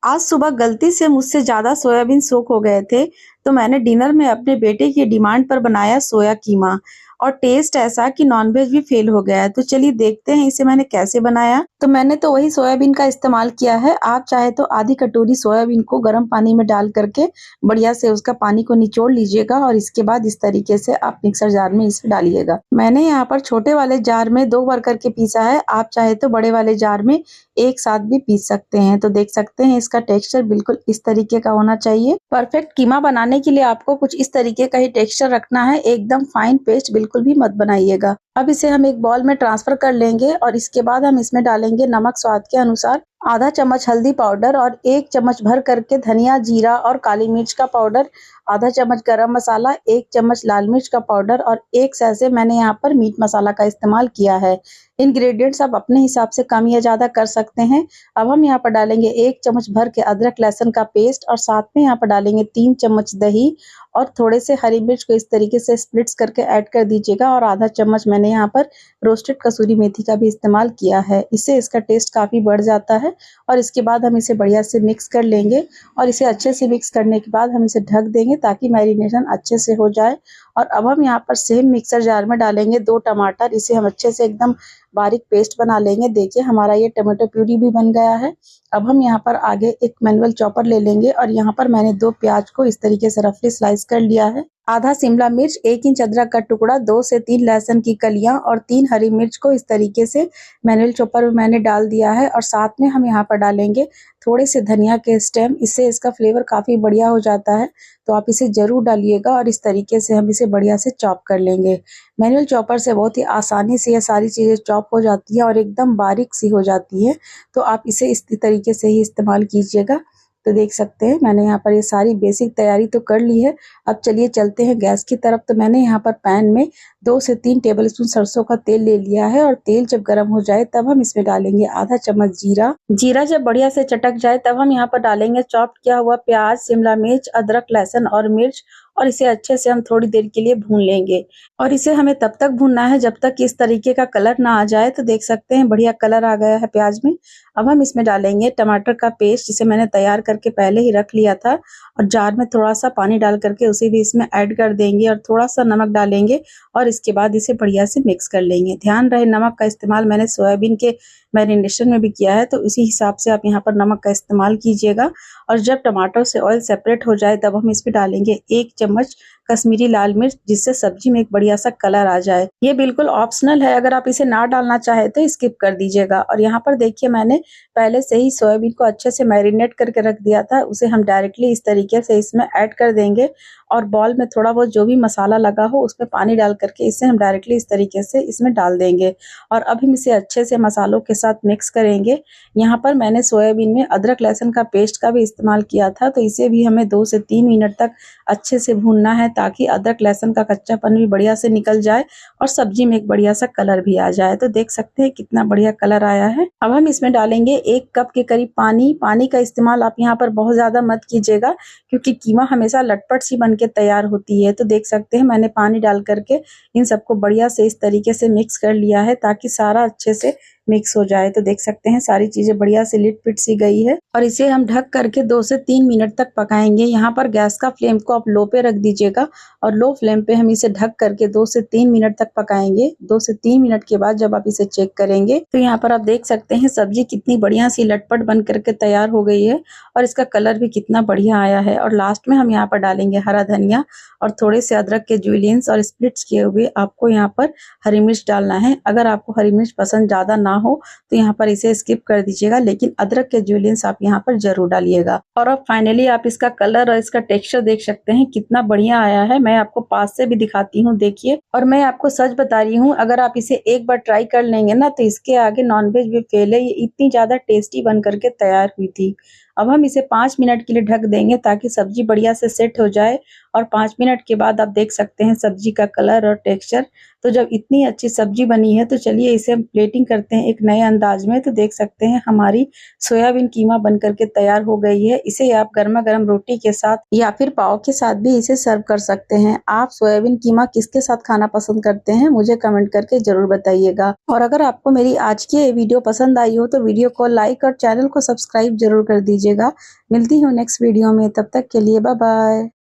आज सुबह गलती से मुझसे ज़्यादा सोयाबीन सोक हो गए थे, तो मैंने डिनर में अपने बेटे की डिमांड पर बनाया सोया कीमा और टेस्ट ऐसा कि नॉनवेज भी फेल हो गया। तो चलिए देखते हैं इसे मैंने कैसे बनाया। तो मैंने तो वही सोयाबीन का इस्तेमाल किया है। आप चाहे तो आधी कटोरी सोयाबीन को गर्म पानी में डाल करके बढ़िया से उसका पानी को निचोड़ लीजिएगा और इसके बाद इस तरीके से आप मिक्सर जार में इसे डालिएगा। मैंने यहाँ पर छोटे वाले जार में 2 बार करके पीसा है। आप चाहे तो बड़े वाले जार में एक साथ भी पीस सकते हैं। तो देख सकते हैं इसका टेक्सचर बिल्कुल इस तरीके का होना चाहिए। परफेक्ट कीमा बनाने के लिए आपको कुछ इस तरीके का ही टेक्सचर रखना है, एकदम फाइन पेस्ट बिल्कुल भी मत बनाइएगा। अब इसे हम एक बॉल में ट्रांसफर कर लेंगे और इसके बाद हम इसमें डालेंगे नमक स्वाद के अनुसार, आधा चम्मच हल्दी पाउडर और 1 चम्मच भर करके धनिया, जीरा और काली मिर्च का पाउडर, आधा चम्मच गरम मसाला, 1 चम्मच लाल मिर्च का पाउडर और 1 सैशे मैंने यहाँ पर मीट मसाला का इस्तेमाल किया है। इंग्रेडिएंट्स आप अपने हिसाब से कम या ज़्यादा कर सकते हैं। अब हम यहाँ पर डालेंगे 1 चम्मच भर के अदरक लहसुन का पेस्ट और साथ में यहाँ पर डालेंगे 3 चम्मच दही और थोड़े से हरी मिर्च को इस तरीके से स्प्लिट्स करके ऐड कर दीजिएगा और आधा चम्मच मैंने यहाँ पर रोस्टेड कसूरी मेथी का भी इस्तेमाल किया है। इससे इसका टेस्ट काफ़ी बढ़ जाता है और इसके बाद हम इसे बढ़िया से मिक्स कर लेंगे और इसे अच्छे से मिक्स करने के बाद हम इसे ढक देंगे ताकि मैरिनेशन अच्छे से हो जाए। और अब हम यहाँ पर सेम मिक्सर जार में डालेंगे 2 टमाटर, इसे हम अच्छे से एकदम बारीक पेस्ट बना लेंगे। देखिए हमारा ये टमाटो प्यूरी भी बन गया है। अब हम यहाँ पर आगे एक मैनुअल चॉपर ले लेंगे और यहाँ पर मैंने 2 प्याज को इस तरीके से रफली स्लाइस कर लिया है, आधा शिमला मिर्च, 1 इंच अदरक का टुकड़ा, 2 से 3 लहसुन की कलियां और 3 हरी मिर्च को इस तरीके से मैनुअल चॉपर में मैंने डाल दिया है और साथ में हम यहाँ पर डालेंगे थोड़े से धनिया के स्टेम, इससे इसका फ्लेवर काफ़ी बढ़िया हो जाता है। तो आप इसे ज़रूर डालिएगा और इस तरीके से हम इसे बढ़िया से चॉप कर लेंगे। मैनुअल चॉपर से बहुत ही आसानी से ये सारी चीज़ें चॉप हो जाती हैं और एकदम बारीक सी हो जाती है। तो आप इसे इस तरीके से ही इस्तेमाल कीजिएगा। तो देख सकते हैं मैंने यहाँ पर ये सारी बेसिक तैयारी तो कर ली है। अब चलिए चलते हैं गैस की तरफ। तो मैंने यहाँ पर पैन में 2 से 3 टेबलस्पून सरसों का तेल ले लिया है और तेल जब गर्म हो जाए तब हम इसमें डालेंगे आधा चम्मच जीरा। जीरा जब बढ़िया से चटक जाए तब हम यहाँ पर डालेंगे चॉप किया हुआ प्याज, शिमला मिर्च, अदरक, लहसुन और मिर्च और इसे अच्छे से हम थोड़ी देर के लिए भून लेंगे। और इसे हमें तब तक भूनना है जब तक इस तरीके का कलर ना आ जाए। तो देख सकते हैं बढ़िया कलर आ गया है प्याज में। अब हम इसमें डालेंगे टमाटर का पेस्ट, जिसे मैंने तैयार करके पहले ही रख लिया था और जार में थोड़ा सा पानी डाल करके उसे भी इसमें ऐड कर देंगे और थोड़ा सा नमक डालेंगे और इसके बाद इसे बढ़िया से मिक्स कर लेंगे। ध्यान रहे नमक का इस्तेमाल मैंने सोयाबीन के मैरिनेशन में भी किया है, तो उसी हिसाब से आप यहाँ पर नमक का इस्तेमाल कीजिएगा। और जब टमाटर से ऑयल सेपरेट हो जाए तब हम इसमें डालेंगे 1 चम्मच कश्मीरी लाल मिर्च, जिससे सब्जी में एक बढ़िया सा कलर आ जाए। ये बिल्कुल ऑप्शनल है, अगर आप इसे ना डालना चाहे तो स्किप कर दीजिएगा। और यहाँ पर देखिए मैंने पहले से ही सोयाबीन को अच्छे से मैरिनेट करके रख दिया था, उसे हम डायरेक्टली इस तरीके से इसमें ऐड कर देंगे और बॉल में थोड़ा बहुत जो भी मसाला लगा हो उसमें पानी डाल करके इसे हम डायरेक्टली इस तरीके से इसमें डाल देंगे और अब हम इसे अच्छे से मसालों के साथ मिक्स करेंगे। यहाँ पर मैंने सोयाबीन में अदरक लहसुन का पेस्ट का भी इस्तेमाल किया था, तो इसे भी हमें 2 से 3 मिनट तक अच्छे से भूनना है ताकि अदरक लहसुन का कच्चापन भी बढ़िया से निकल जाए और सब्जी में एक बढ़िया सा कलर भी आ जाए। तो देख सकते हैं कितना बढ़िया कलर आया है। अब हम इसमें डालेंगे 1 कप के करीब पानी। पानी का इस्तेमाल आप यहाँ पर बहुत ज़्यादा मत कीजिएगा क्योंकि कीमा हमेशा लटपट सी बन के तैयार होती है। तो देख सकते हैं मैंने पानी डाल करके इन सबको बढ़िया से इस तरीके से मिक्स कर लिया है ताकि सारा अच्छे से मिक्स हो जाए। तो देख सकते हैं सारी चीजें बढ़िया से लिट पिट सी गई है और इसे हम ढक करके 2 से 3 मिनट तक पकाएंगे। यहाँ पर गैस का फ्लेम को आप लो पे रख दीजिएगा और लो फ्लेम पे हम इसे ढक करके 2 से 3 मिनट तक पकाएंगे। 2 से 3 मिनट के बाद जब आप इसे चेक करेंगे तो यहाँ पर आप देख सकते हैं सब्जी कितनी बढ़िया सी लटपट बन करके तैयार हो गई है और इसका कलर भी कितना बढ़िया आया है। और लास्ट में हम यहाँ पर डालेंगे हरा धनिया और थोड़े से अदरक के जुलियंस और स्प्लिट्स किए हुए आपको यहाँ पर हरी मिर्च डालना है। अगर आपको हरी मिर्च पसंद ज्यादा ना हो तो यहाँ पर इसे स्किप कर दीजिएगा, लेकिन अदरक के जुलियंस आप यहाँ पर जरूर डालिएगा। और अब फाइनली आप इसका कलर और इसका टेक्सचर देख सकते हैं कितना बढ़िया आया है। मैं आपको पास से भी दिखाती हूँ, देखिए। और मैं आपको सच बता रही हूँ, अगर आप इसे एक बार ट्राई कर लेंगे ना तो इसके आगे नॉनवेज भी फेल है। ये इतनी ज्यादा टेस्टी बन करके तैयार हुई थी। अब हम इसे 5 मिनट के लिए ढक देंगे ताकि सब्जी बढ़िया से सेट हो जाए और 5 मिनट के बाद आप देख सकते हैं सब्जी का कलर और टेक्सचर। तो जब इतनी अच्छी सब्जी बनी है तो चलिए इसे हम प्लेटिंग करते हैं एक नए अंदाज में। तो देख सकते हैं हमारी सोयाबीन कीमा बन करके तैयार हो गई है। इसे आप गर्मा गर्म रोटी के साथ या फिर पाव के साथ भी इसे सर्व कर सकते हैं। आप सोयाबीन कीमा किसके साथ खाना पसंद करते हैं मुझे कमेंट करके जरूर बताइएगा। और अगर आपको मेरी आज की ये वीडियो पसंद आई हो तो वीडियो को लाइक और चैनल को सब्सक्राइब जरूर कर दीजिए। कीजिएगा। मिलती हूँ नेक्स्ट वीडियो में, तब तक के लिए बाय बाय।